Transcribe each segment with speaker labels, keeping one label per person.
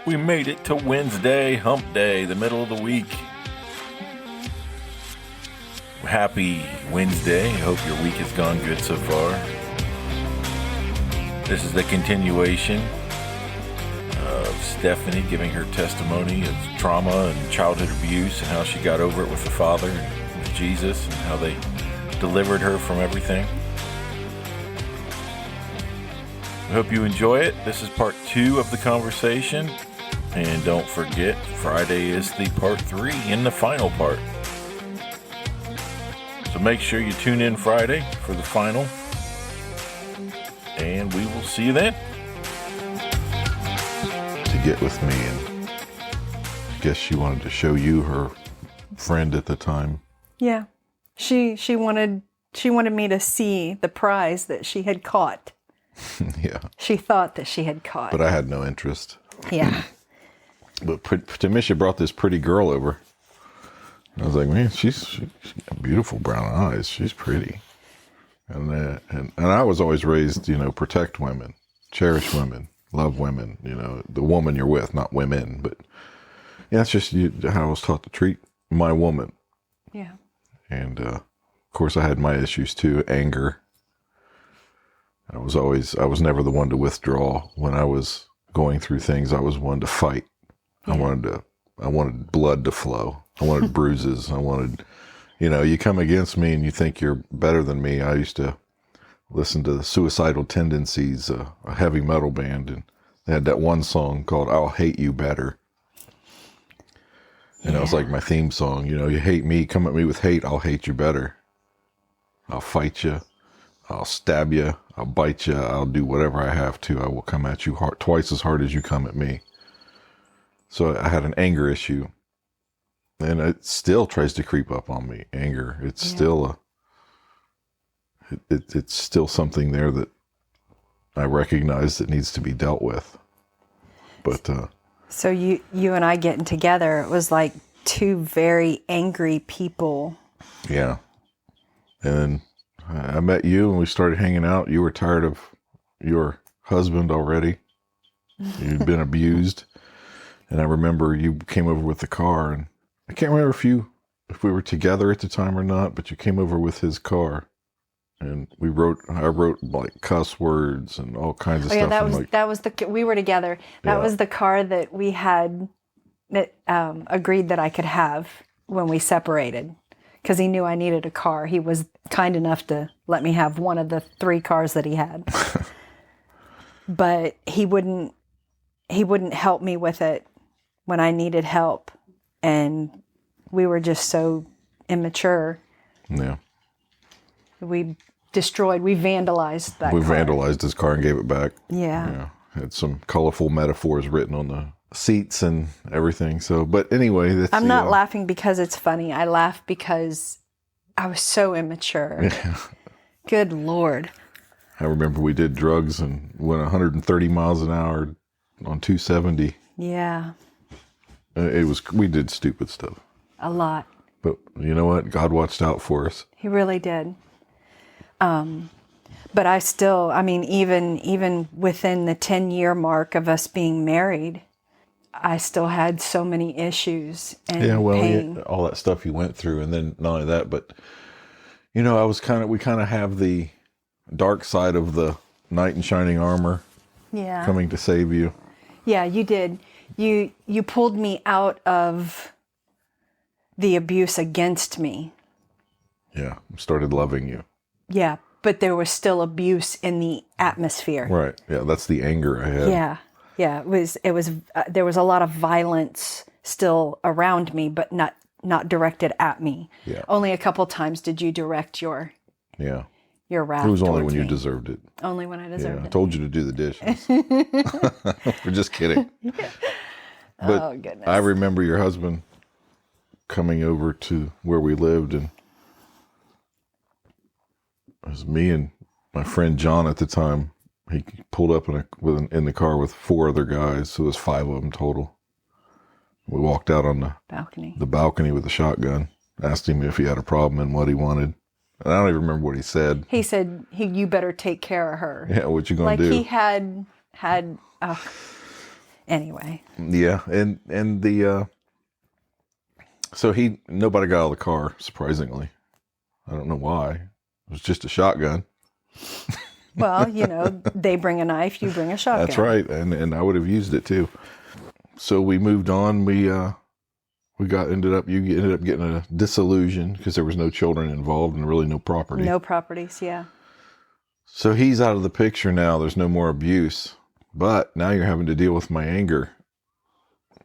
Speaker 1: We made it to Wednesday, hump day, the middle of the week. Happy Wednesday. I hope your week has gone good so far. This is the continuation of Stefani giving her testimony of trauma and childhood abuse and how she got over it with the Father and with Jesus and how they delivered her from everything. I hope you enjoy it. This is part 2 of the conversation. And don't forget, Friday is the part 3 and the final part. So make sure you tune in Friday for the final. And we will see you then. To get with me, and I guess she wanted to show you her friend at the time.
Speaker 2: Yeah. She wanted me to see the prize that she had caught.
Speaker 1: Yeah.
Speaker 2: She thought that she had caught.
Speaker 1: But I had no interest.
Speaker 2: Yeah.
Speaker 1: But Tamisha brought this pretty girl over. And I was like, man, she's got beautiful brown eyes. She's pretty. And I was always raised, protect women, cherish women, love women, the woman you're with, not women. But yeah, that's just how I was taught to treat my woman.
Speaker 2: Yeah.
Speaker 1: And of course, I had my issues too, anger. I was never the one to withdraw. When I was going through things, I was one to fight. Yeah. I wanted blood to flow. I wanted bruises. I wanted, you come against me and you think you're better than me. I used to listen to the Suicidal Tendencies, a heavy metal band, and they had that one song called I'll Hate You Better. And it was like my theme song. You hate me, come at me with hate, I'll hate you better. I'll fight you. I'll stab you. I'll bite you. I'll do whatever I have to. I will come at you twice as hard as you come at me. So I had an anger issue. And it still tries to creep up on me. Anger. It's still it's still something there that I recognize that needs to be dealt with. But
Speaker 2: so you and I getting together, it was like two very angry people.
Speaker 1: Yeah. And I met you and we started hanging out. You were tired of your husband already. You'd been abused. And I remember you came over with the car, and I can't remember if we were together at the time or not, but you came over with his car, and I wrote like cuss words and all kinds of stuff.
Speaker 2: We were together. That was the car that we had that agreed that I could have when we separated, because he knew I needed a car. He was kind enough to let me have one of the 3 cars that he had, but he wouldn't help me with it when I needed help. And we were just so immature.
Speaker 1: Yeah.
Speaker 2: We vandalized that car.
Speaker 1: We vandalized his car and gave it back.
Speaker 2: Yeah.
Speaker 1: Had some colorful metaphors written on the seats and everything. So, but anyway,
Speaker 2: I'm not laughing because it's funny. I laugh because I was so immature.
Speaker 1: Yeah.
Speaker 2: Good Lord.
Speaker 1: I remember we did drugs and went 130 miles an hour on 270.
Speaker 2: Yeah.
Speaker 1: We did stupid stuff.
Speaker 2: A lot.
Speaker 1: But you know what? God watched out for us.
Speaker 2: He really did. But I still, even within the 10-year mark of us being married, I still had so many issues and pain.
Speaker 1: All that stuff you went through, and then not only that, but we kind of have the dark side of the knight in shining armor.
Speaker 2: Yeah.
Speaker 1: Coming to save you.
Speaker 2: Yeah, you did. You pulled me out of the abuse against me.
Speaker 1: Yeah, started loving you.
Speaker 2: Yeah, but there was still abuse in the atmosphere.
Speaker 1: Right. Yeah, that's the anger I had.
Speaker 2: Yeah. Yeah, it was there was a lot of violence still around me, but not directed at me.
Speaker 1: Yeah.
Speaker 2: Only a couple times did you direct your wrath.
Speaker 1: It was only when
Speaker 2: me.
Speaker 1: you deserved it.
Speaker 2: Only when I deserved it.
Speaker 1: I told you to do the dishes. We're just kidding. Yeah. But
Speaker 2: oh, goodness.
Speaker 1: I remember your husband coming over to where we lived, and it was me and my friend John at the time. He pulled up in the car with 4 other guys, so it was 5 of them total. We walked out on the balcony with a shotgun, asked him if he had a problem and what he wanted. And I don't even remember what he said.
Speaker 2: He said, you better take care of her.
Speaker 1: Yeah, what you gonna do?
Speaker 2: Like he had Anyway.
Speaker 1: Yeah, and so nobody got out of the car, surprisingly. I don't know why. It was just a shotgun.
Speaker 2: Well, they bring a knife, you bring a shotgun.
Speaker 1: That's right, and I would have used it too. So we moved on. You ended up getting a disillusion because there was no children involved and really no property.
Speaker 2: No properties, yeah.
Speaker 1: So he's out of the picture now. There's no more abuse. But now you're having to deal with my anger.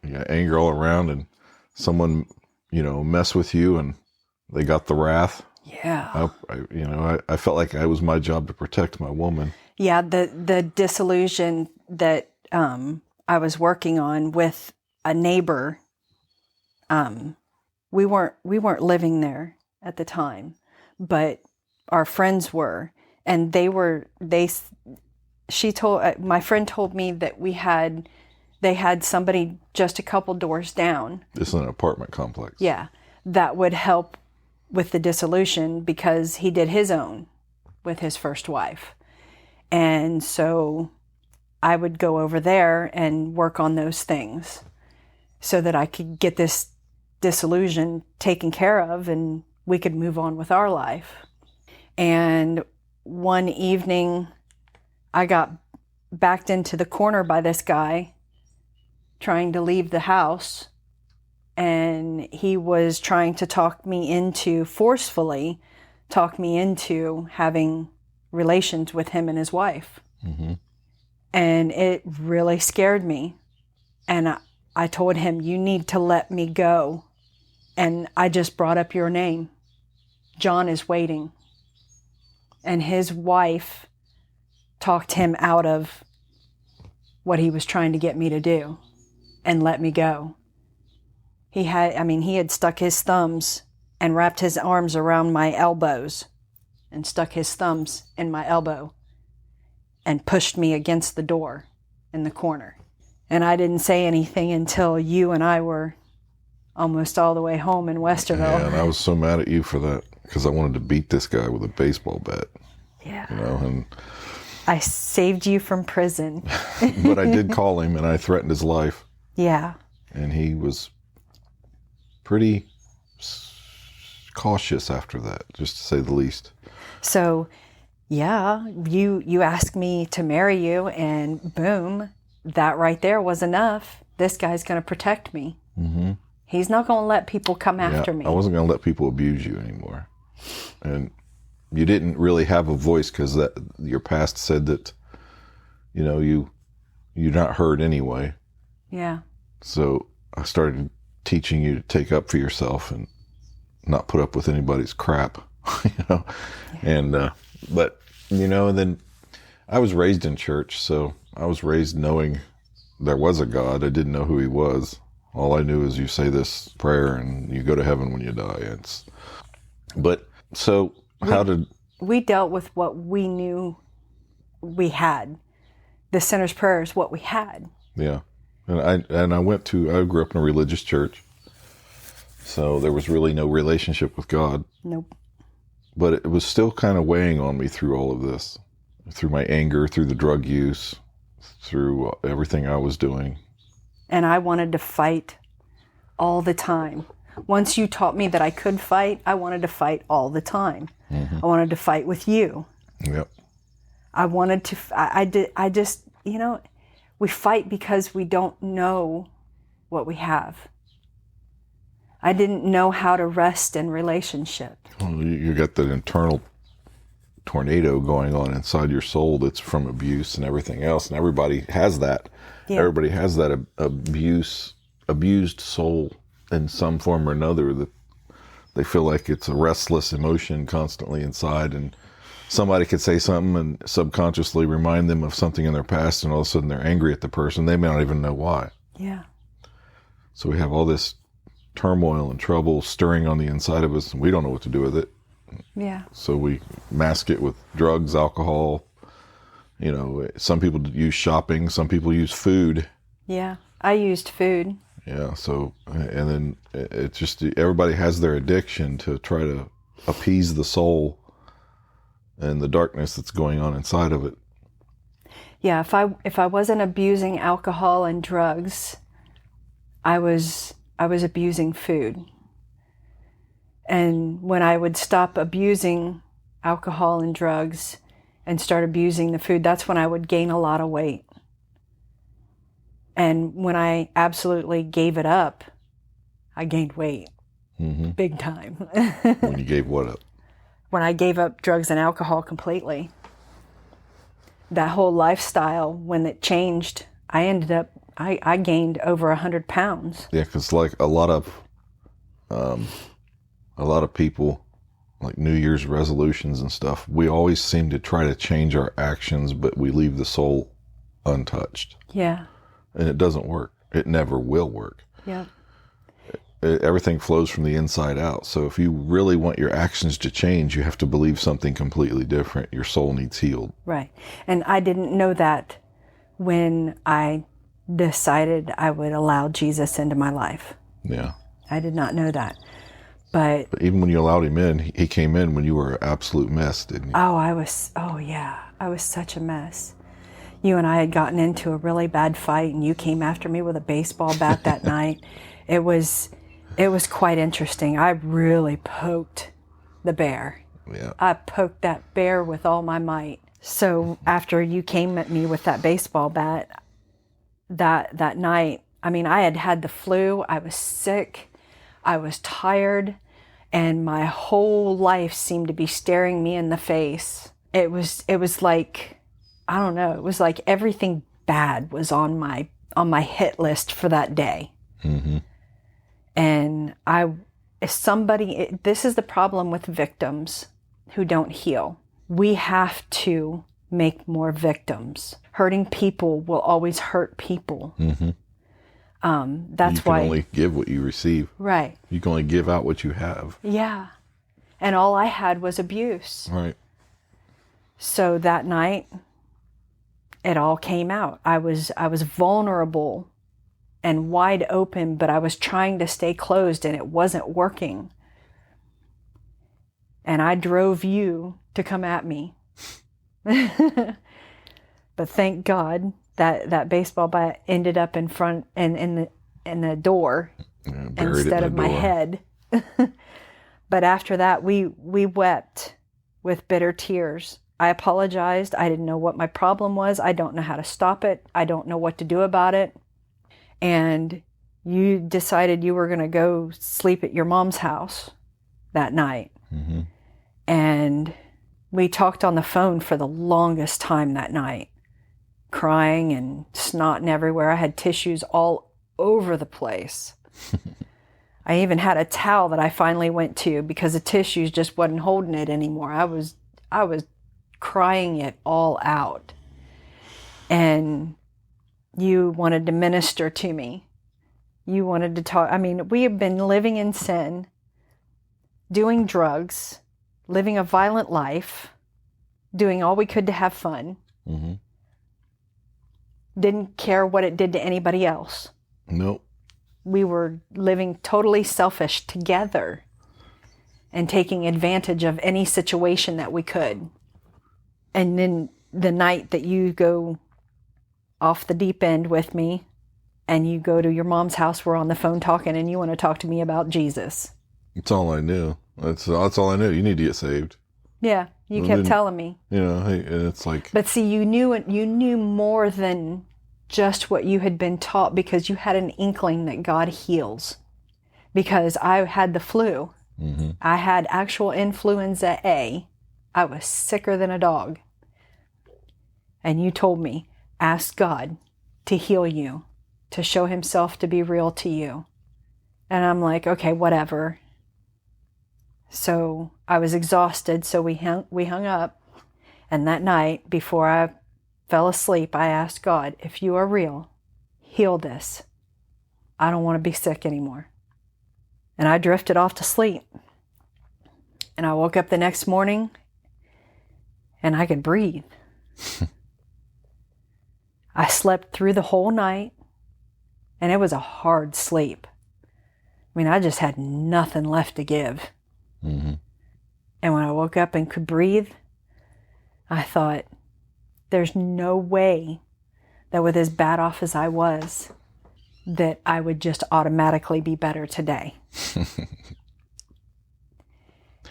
Speaker 1: You got anger all around, and someone, mess with you, and they got the wrath.
Speaker 2: Yeah.
Speaker 1: I felt like it was my job to protect my woman.
Speaker 2: Yeah, the disillusion that I was working on with a neighbor. We weren't living there at the time, but our friends were, and my friend told me that they had somebody just a couple doors down.
Speaker 1: This is an apartment complex.
Speaker 2: Yeah, that would help with the dissolution because he did his own with his first wife. And so I would go over there and work on those things so that I could get this dissolution taken care of and we could move on with our life. And one evening I got backed into the corner by this guy trying to leave the house, and he was trying to forcefully talk me into having relations with him and his wife. Mm-hmm. And it really scared me. And I told him, you need to let me go. And I just brought up your name. John is waiting. And his wife talked him out of what he was trying to get me to do and let me go. He had stuck his thumbs and wrapped his arms around my elbows and stuck his thumbs in my elbow and pushed me against the door in the corner. And I didn't say anything until you and I were almost all the way home in Westerville.
Speaker 1: Yeah, and I was so mad at you for that because I wanted to beat this guy with a baseball bat.
Speaker 2: Yeah.
Speaker 1: And
Speaker 2: I saved you from prison.
Speaker 1: But I did call him and I threatened his life.
Speaker 2: Yeah.
Speaker 1: And he was pretty cautious after that, just to say the least.
Speaker 2: So, yeah, you asked me to marry you, and boom, that right there was enough. This guy's going to protect me. Mm-hmm. He's not going to let people come after me.
Speaker 1: I wasn't going to let people abuse you anymore. And you didn't really have a voice because your past said that, you're not heard anyway.
Speaker 2: Yeah. So
Speaker 1: I started teaching you to take up for yourself and not put up with anybody's crap, Yeah. And, but, and then I was raised in church, so I was raised knowing there was a God. I didn't know who he was. All I knew is you say this prayer and you go to heaven when you die. We dealt with what we knew we had. The sinner's prayer is what we had. Yeah. And I grew up in a religious church, so there was really no relationship with God.
Speaker 2: Nope.
Speaker 1: But it was still kind of weighing on me through all of this, through my anger, through the drug use, through everything I was doing.
Speaker 2: And I wanted to fight all the time. Once you taught me that I could fight, I wanted to fight all the time. Mm-hmm. I wanted to fight with you.
Speaker 1: Yep.
Speaker 2: I wanted to, we fight because we don't know what we have. I didn't know how to rest in relationship.
Speaker 1: Well, you got that internal tornado going on inside your soul that's from abuse and everything else, and everybody has that. Yeah. Everybody has that abused soul in some form or another, that they feel like it's a restless emotion constantly inside, and somebody could say something and subconsciously remind them of something in their past, and all of a sudden they're angry at the person. They may not even know why.
Speaker 2: Yeah.
Speaker 1: So we have all this turmoil and trouble stirring on the inside of us, and we don't know what to do with it.
Speaker 2: Yeah.
Speaker 1: So we mask it with drugs, alcohol. Some people use shopping. Some people use food.
Speaker 2: Yeah. I used food.
Speaker 1: Yeah. So, and then it's just, everybody has their addiction to try to appease the soul and the darkness that's going on inside of it.
Speaker 2: Yeah, if I wasn't abusing alcohol and drugs, I was abusing food. And when I would stop abusing alcohol and drugs and start abusing the food, that's when I would gain a lot of weight. And when I absolutely gave it up, I gained weight. Big time.
Speaker 1: When you gave what up?
Speaker 2: When I gave up drugs and alcohol completely. That whole lifestyle, when it changed, I gained over 100 pounds.
Speaker 1: Yeah, because like a lot of people, like New Year's resolutions and stuff, we always seem to try to change our actions, but we leave the soul untouched.
Speaker 2: Yeah.
Speaker 1: And it doesn't work. It never will work.
Speaker 2: Yeah.
Speaker 1: Everything flows from the inside out. So if you really want your actions to change, you have to believe something completely different. Your soul needs healed.
Speaker 2: Right. And I didn't know that when I decided I would allow Jesus into my life.
Speaker 1: Yeah.
Speaker 2: I did not know that. But
Speaker 1: even when you allowed him in, he came in when you were an absolute mess, didn't he?
Speaker 2: Oh yeah, I was such a mess. You and I had gotten into a really bad fight, and you came after me with a baseball bat that night. It was quite interesting. I really poked the bear.
Speaker 1: Yeah.
Speaker 2: I poked that bear with all my might. So after you came at me with that baseball bat that night, I mean, I had had the flu. I was sick. I was tired. And my whole life seemed to be staring me in the face. It was like, I don't know, it was like everything bad was on my hit list for that day.
Speaker 1: Mm-hmm.
Speaker 2: And this is the problem with victims who don't heal. We have to make more victims. Hurting people will always hurt people.
Speaker 1: Mm-hmm.
Speaker 2: That's why
Speaker 1: you can only give what you receive.
Speaker 2: Right.
Speaker 1: You can only give out what you have.
Speaker 2: Yeah. And all I had was abuse.
Speaker 1: Right.
Speaker 2: So that night, it all came out. I was vulnerable and wide open, but I was trying to stay closed and it wasn't working. And I drove you to come at me. But thank God that baseball bat ended up in front and in the door instead of my head. But after that, we wept with bitter tears. I apologized. I didn't know what my problem was. I don't know how to stop it. I don't know what to do about it. And you decided you were going to go sleep at your mom's house that night.
Speaker 1: Mm-hmm.
Speaker 2: And we talked on the phone for the longest time that night, crying and snotting everywhere. I had tissues all over the place. I even had a towel that I finally went to because the tissues just wasn't holding it anymore. I was crying it all out. And you wanted to minister to me. You wanted to talk. I mean, we have been living in sin, doing drugs, living a violent life, doing all we could to have fun.
Speaker 1: Mm-hmm.
Speaker 2: Didn't care what it did to anybody else.
Speaker 1: Nope.
Speaker 2: We were living totally selfish together and taking advantage of any situation that we could. And then the night that you go off the deep end with me and you go to your mom's house, we're on the phone talking and you want to talk to me about Jesus.
Speaker 1: That's all I knew. That's all I knew. You need to get saved.
Speaker 2: Yeah, you
Speaker 1: And
Speaker 2: kept
Speaker 1: then,
Speaker 2: telling me.
Speaker 1: You know, hey, and it's like...
Speaker 2: But see, you knew more than just what you had been taught because you had an inkling that God heals. Because I had the flu.
Speaker 1: Mm-hmm.
Speaker 2: I had actual influenza A. I was sicker than a dog. And you told me, ask God to heal you, to show himself to be real to you. And I'm like, okay, whatever. So I was exhausted, so we hung up. And that night, before I fell asleep, I asked God, if you are real, heal this. I don't want to be sick anymore. And I drifted off to sleep. And I woke up the next morning and I could breathe. I slept through the whole night and it was a hard sleep. I mean, I just had nothing left to give.
Speaker 1: Mm-hmm.
Speaker 2: And when I woke up and could breathe, I thought, there's no way that with as bad off as I was, that I would just automatically be better today.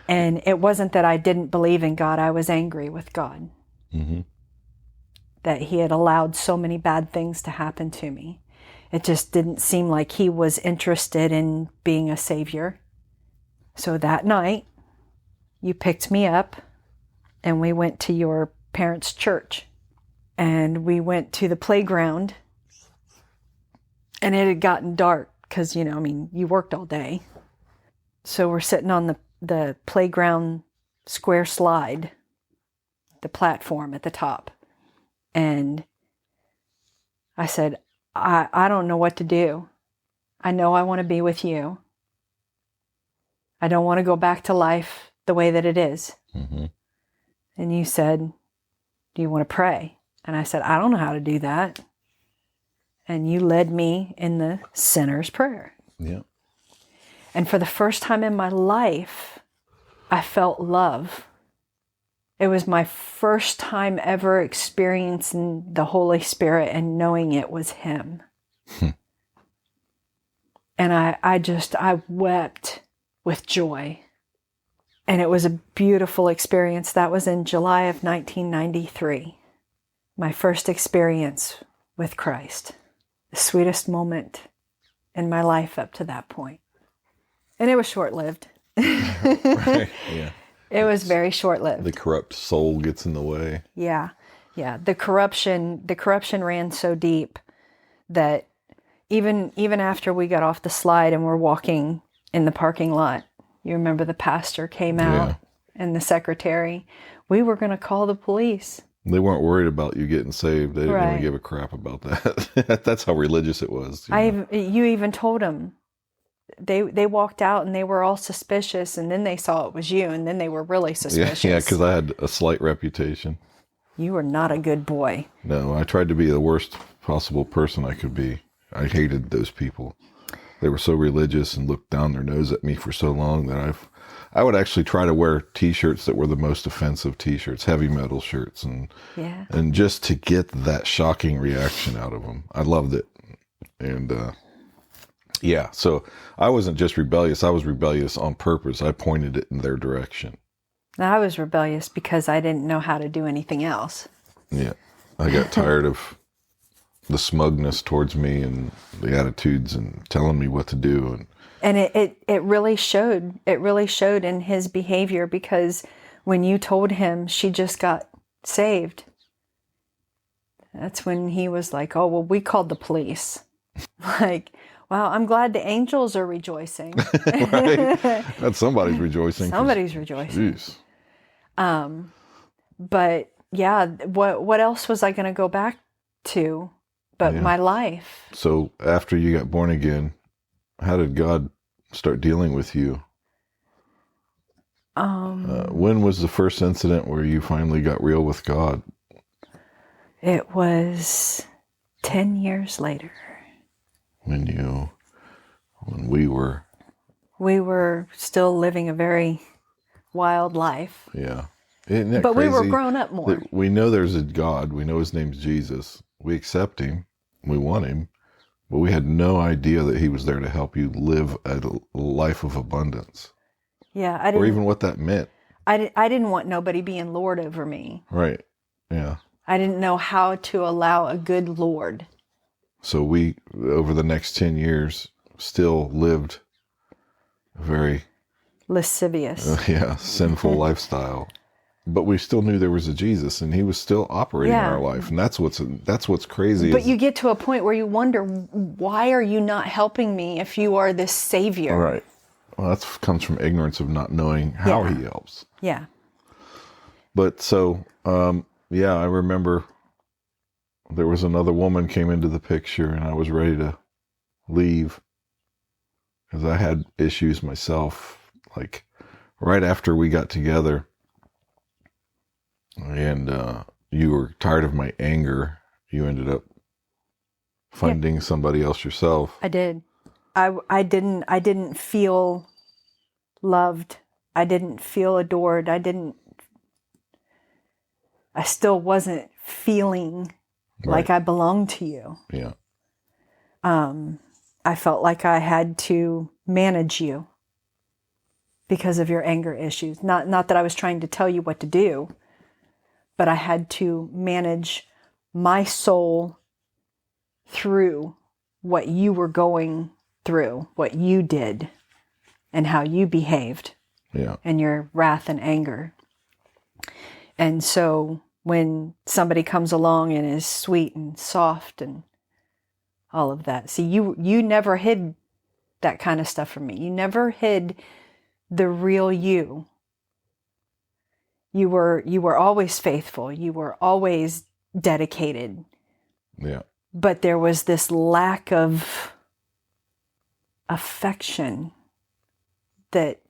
Speaker 2: And it wasn't that I didn't believe in God. I was angry with God.
Speaker 1: Mm-hmm.
Speaker 2: That he had allowed so many bad things to happen to me. It just didn't seem like he was interested in being a savior. So that night, you picked me up and we went to your parents' church. And we went to the playground. And it had gotten dark because, you worked all day. So we're sitting on the playground square slide, the platform at the top. And I said, I don't know what to do. I know I want to be with you. I don't want to go back to life the way that it is.
Speaker 1: Mm-hmm.
Speaker 2: And you said, do you want to pray? And I said, I don't know how to do that. And you led me in the sinner's prayer.
Speaker 1: Yeah.
Speaker 2: And for the first time in my life, I felt love. It was my first time ever experiencing the Holy Spirit and knowing it was him. And I wept with joy. And it was a beautiful experience. That was in July of 1993. My first experience with Christ. The sweetest moment in my life up to that point. And it was short-lived.
Speaker 1: Right. Yeah.
Speaker 2: It was very short-lived.
Speaker 1: The corrupt soul gets in the way.
Speaker 2: Yeah. Yeah. The corruption ran so deep that even after we got off the slide and we're walking in the parking lot, you remember the pastor came out and the secretary, we were going to call the police.
Speaker 1: They weren't worried about you getting saved. They didn't
Speaker 2: Right.
Speaker 1: really give a crap about that. That's how religious it was.
Speaker 2: You even told them. They walked out and they were all suspicious, and then they saw it was you, and then they were really suspicious.
Speaker 1: Yeah, because I had a slight reputation.
Speaker 2: You were not a good boy.
Speaker 1: No, I tried to be the worst possible person I could be. I hated those people. They were so religious and looked down their nose at me for so long that I would actually try to wear T-shirts that were the most offensive T-shirts, heavy metal shirts, and just to get that shocking reaction out of them. I loved it, and so I wasn't just rebellious. I was rebellious on purpose. I pointed it in their direction.
Speaker 2: I was rebellious because I didn't know how to do anything else.
Speaker 1: Yeah, I got tired of the smugness towards me and the attitudes and telling me what to do,
Speaker 2: and it really showed. It really showed in his behavior, because when you told him she just got saved, that's when he was like, "Oh, well, we called the police." Like, wow, I'm glad the angels are rejoicing.
Speaker 1: Right? That's somebody's rejoicing.
Speaker 2: Somebody's rejoicing.
Speaker 1: Jeez.
Speaker 2: But yeah, what else was I going to go back to but my life?
Speaker 1: So after you got born again, how did God start dealing with you? When was the first incident where you finally got real with God?
Speaker 2: It was 10 years later.
Speaker 1: When we were
Speaker 2: still living a very wild life.
Speaker 1: Yeah. Isn't that
Speaker 2: but
Speaker 1: crazy?
Speaker 2: We were grown up more.
Speaker 1: We know there's a God. We know his name's Jesus. We accept him. We want him. But we had no idea that he was there to help you live a life of abundance.
Speaker 2: Yeah.
Speaker 1: Or even what that meant.
Speaker 2: I didn't want nobody being Lord over me.
Speaker 1: Right. Yeah.
Speaker 2: I didn't know how to allow a good Lord.
Speaker 1: So we, over the next 10 years, still lived a very
Speaker 2: lascivious,
Speaker 1: sinful lifestyle. But we still knew there was a Jesus, and he was still operating in our life, and that's what's crazy.
Speaker 2: But you get to a point where you wonder, why are you not helping me if you are this savior?
Speaker 1: Right. Well, that comes from ignorance of not knowing how he helps.
Speaker 2: Yeah.
Speaker 1: But so, I remember there was another woman came into the picture, and I was ready to leave because I had issues myself. Like right after we got together, and you were tired of my anger, you ended up finding somebody else yourself.
Speaker 2: I did. I didn't feel loved. I didn't feel adored. I still wasn't feeling
Speaker 1: Right.
Speaker 2: like I belonged to you.
Speaker 1: Yeah.
Speaker 2: I felt like I had to manage you because of your anger issues. Not that I was trying to tell you what to do, but I had to manage my soul through what you were going through, what you did, and how you behaved,
Speaker 1: Yeah.
Speaker 2: and your wrath and anger. And so when somebody comes along and is sweet and soft and all of that, see, you never hid that kind of stuff from me. You never hid the real you. You were always faithful. You were always dedicated.
Speaker 1: Yeah.
Speaker 2: But there was this lack of affection that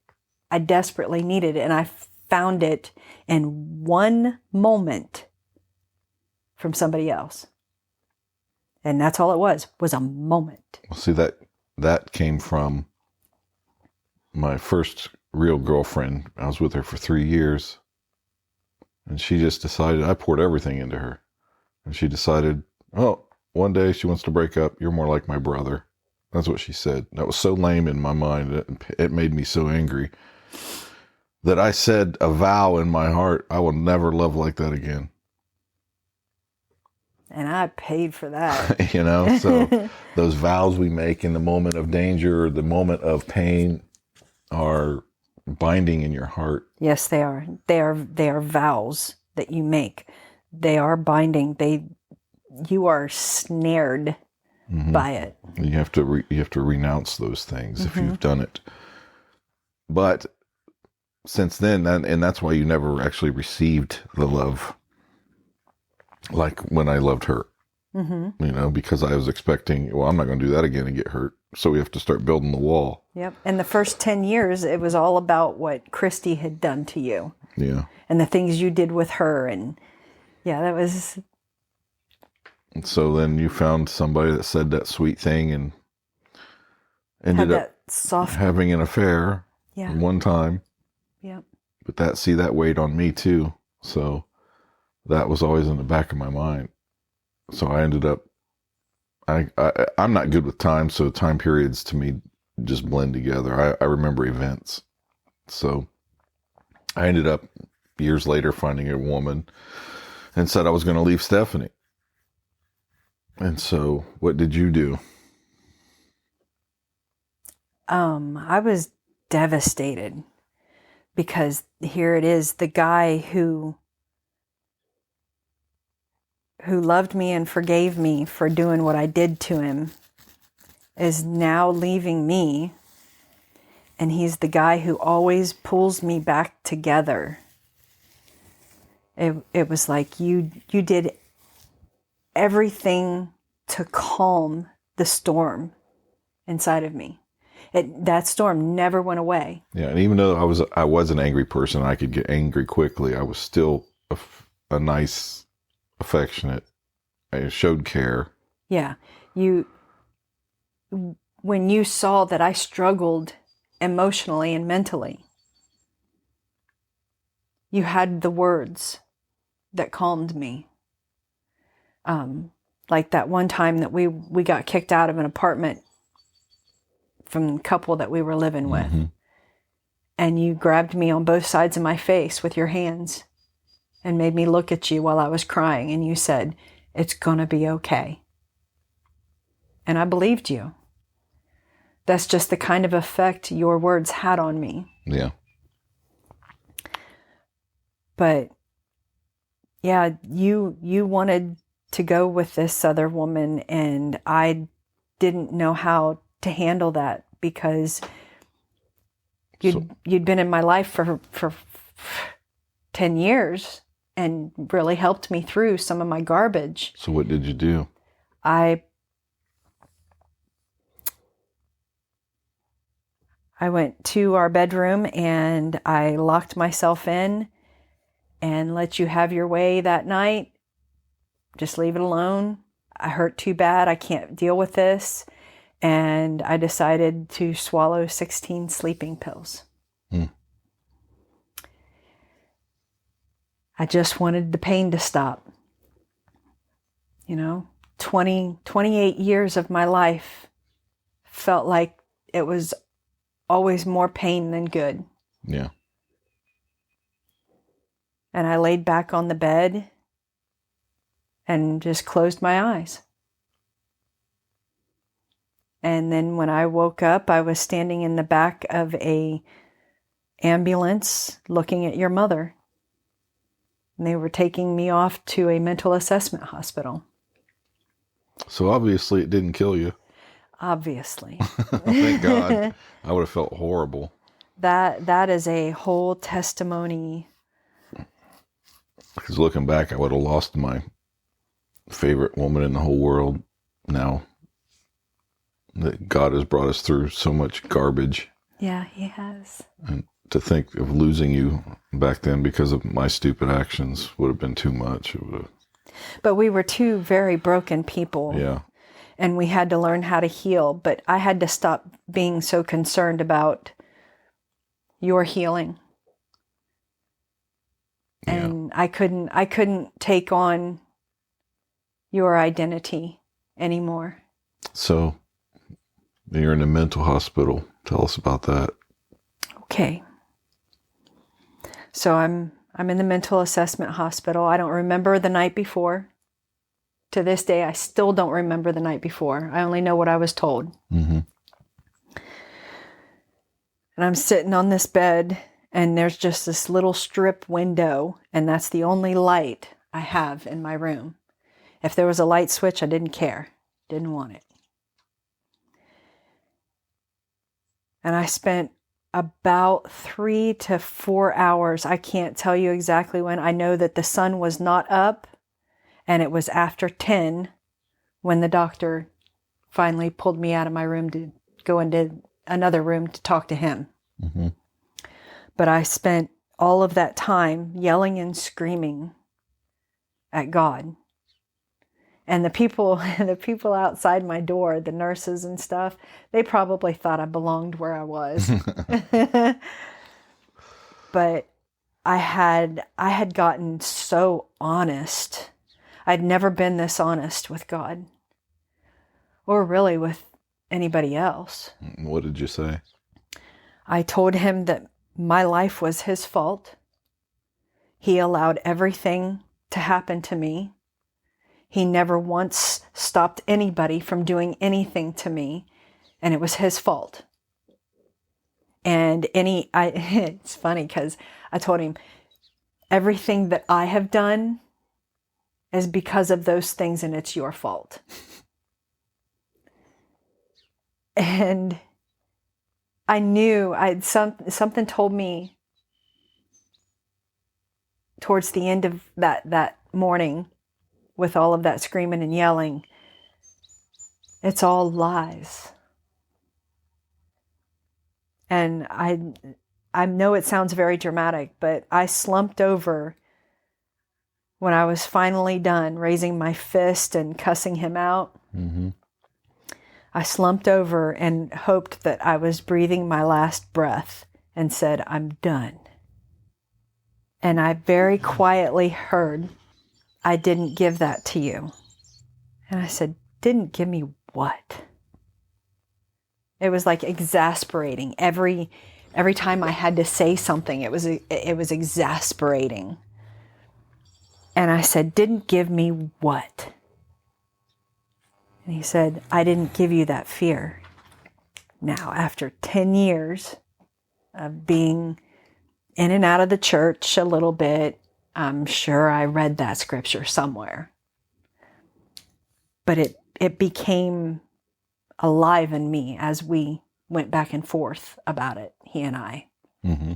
Speaker 2: I desperately needed. And I found it in one moment from somebody else. And that's all it was a moment.
Speaker 1: Well, see, that came from my first real girlfriend. I was with her for 3 years. And she just decided, I poured everything into her. And she decided, oh, one day she wants to break up. You're more like my brother. That's what she said. That was so lame in my mind. It made me so angry that I said a vow in my heart, I will never love like that again.
Speaker 2: And I paid for that.
Speaker 1: So those vows we make in the moment of danger or the moment of pain are binding in your heart.
Speaker 2: Yes, they are. They are vows that you make. They are binding. You are snared by it.
Speaker 1: You have to renounce those things if you've done it. But since then, and that's why you never actually received the love like when I loved her. Because I was expecting, well, I'm not going to do that again and get hurt. So we have to start building the wall.
Speaker 2: Yep. And the first 10 years, it was all about what Christy had done to you.
Speaker 1: Yeah.
Speaker 2: And the things you did with her. And yeah, that was...
Speaker 1: And so then you found somebody that said that sweet thing and ended up having an affair one time.
Speaker 2: Yep.
Speaker 1: But that weighed on me too. So that was always in the back of my mind. So I ended up, I'm not good with time, so time periods to me just blend together. I remember events. So I ended up years later finding a woman and said I was going to leave Stefani. And so what did you do?
Speaker 2: I was devastated because here it is, the guy who loved me and forgave me for doing what I did to him is now leaving me. And he's the guy who always pulls me back together. It was like you did everything to calm the storm inside of me. That storm never went away.
Speaker 1: Yeah, and even though I was an angry person, I could get angry quickly. I was still a nice, affectionate. I showed care.
Speaker 2: Yeah, when you saw that I struggled emotionally and mentally, you had the words that calmed me. Like that one time that we got kicked out of an apartment from the couple that we were living with. And you grabbed me on both sides of my face with your hands and made me look at you while I was crying. And you said, it's going to be okay. And I believed you. That's just the kind of effect your words had on me.
Speaker 1: Yeah.
Speaker 2: But yeah, you wanted to go with this other woman, and I didn't know how to handle that because you'd been in my life for 10 years and really helped me through some of my garbage.
Speaker 1: So what did you do?
Speaker 2: I went to our bedroom and I locked myself in and let you have your way that night. Just leave it alone. I hurt too bad. I can't deal with this. And I decided to swallow 16 sleeping pills. I just wanted the pain to stop. 28 years of my life felt like it was always more pain than good.
Speaker 1: Yeah.
Speaker 2: And I laid back on the bed and just closed my eyes. And then when I woke up, I was standing in the back of a ambulance looking at your mother. And they were taking me off to a mental assessment hospital.
Speaker 1: So obviously it didn't kill you.
Speaker 2: Obviously.
Speaker 1: Thank God. I would have felt horrible.
Speaker 2: That is a whole testimony.
Speaker 1: Because looking back, I would have lost my favorite woman in the whole world now. That God has brought us through so much garbage.
Speaker 2: Yeah, he has.
Speaker 1: And to think of losing you back then because of my stupid actions would have been too much.
Speaker 2: But we were two very broken people.
Speaker 1: Yeah.
Speaker 2: And we had to learn how to heal. But I had to stop being so concerned about your healing. And I couldn't take on your identity anymore.
Speaker 1: So you're in a mental hospital. Tell us about that.
Speaker 2: Okay. So I'm in the mental assessment hospital. I don't remember the night before. To this day, I still don't remember the night before. I only know what I was told.
Speaker 1: Mm-hmm.
Speaker 2: And I'm sitting on this bed, and there's just this little strip window, and that's the only light I have in my room. If there was a light switch, I didn't care. Didn't want it. And I spent about 3 to 4 hours. I can't tell you exactly when. I know that the sun was not up, and it was after 10 when the doctor finally pulled me out of my room to go into another room to talk to him.
Speaker 1: Mm-hmm.
Speaker 2: But I spent all of that time yelling and screaming at God. And the people outside my door, the nurses and stuff, they probably thought I belonged where I was. But I had gotten so honest. I'd never been this honest with God, or really with anybody else.
Speaker 1: What did you say?
Speaker 2: I told him that my life was his fault. He allowed everything to happen to me. He never once stopped anybody from doing anything to me, and it was his fault. And it's funny because I told him, everything that I have done is because of those things, and it's your fault. And I knew something told me towards the end of that morning, with all of that screaming and yelling, it's all lies. And I know it sounds very dramatic, but I slumped over when I was finally done raising my fist and cussing him out.
Speaker 1: Mm-hmm.
Speaker 2: I slumped over and hoped that I was breathing my last breath and said, I'm done. And I very quietly heard, I didn't give that to you. And I said, didn't give me what? It was like exasperating. Every time I had to say something, it was exasperating. And I said, didn't give me what? And he said, I didn't give you that fear. Now, after 10 years of being in and out of the church a little bit, I'm sure I read that scripture somewhere. But it became alive in me as we went back and forth about it, he and I.
Speaker 1: Mm-hmm.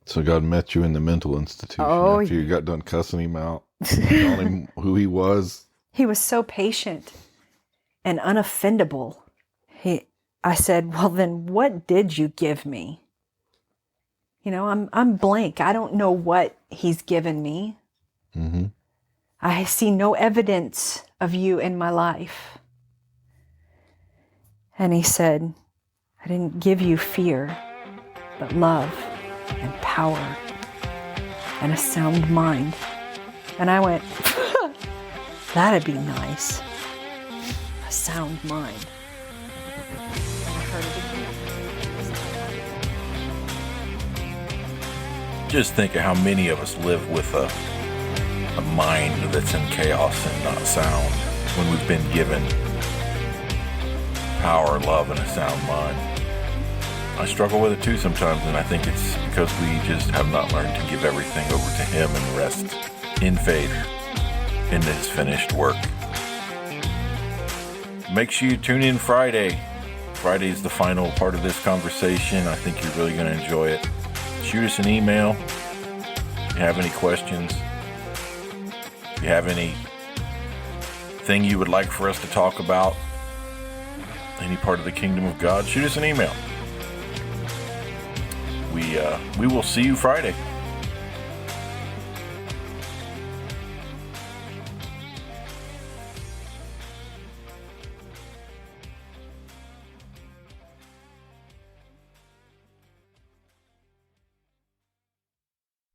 Speaker 1: So God met you in the mental institution after you got done cussing him out, telling him who he was.
Speaker 2: He was so patient and unoffendable. I said, well, then what did you give me? You know, I'm blank. I don't know what he's given me.
Speaker 1: Mm-hmm.
Speaker 2: I see no evidence of you in my life. And he said, I didn't give you fear, but love and power and a sound mind. And I went, That'd be nice. A sound mind. I heard it again.
Speaker 3: Just think of how many of us live with a mind that's in chaos and not sound when we've been given power, love, and a sound mind. I struggle with it too sometimes, and I think it's because we just have not learned to give everything over to Him and rest in faith in His finished work. Make sure you tune in Friday. Friday is the final part of this conversation. I think you're really going to enjoy it. Shoot us an email if you have any questions. If you have anything you would like for us to talk about, any part of the kingdom of God, shoot us an email. We will see you Friday.